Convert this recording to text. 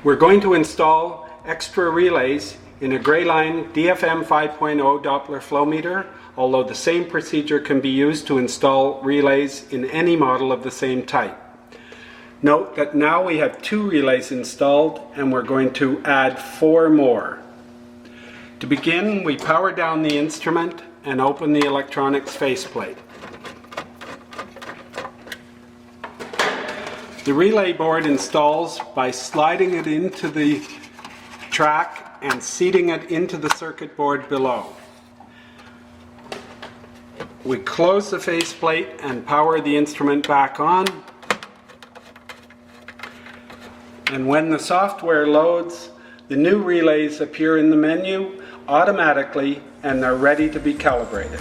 We're going to install extra relays in a Greyline DFM 5.0 Doppler Flow Meter, although the same procedure can be used to install relays in any model of the same type. Note that now we have 2 relays installed and we're going to add 4 more. To begin, we power down the instrument and open the electronics faceplate. The relay board installs by sliding it into the track and seating it into the circuit board below. We close the faceplate and power the instrument back on. And when the software loads, the new relays appear in the menu automatically and they're ready to be calibrated.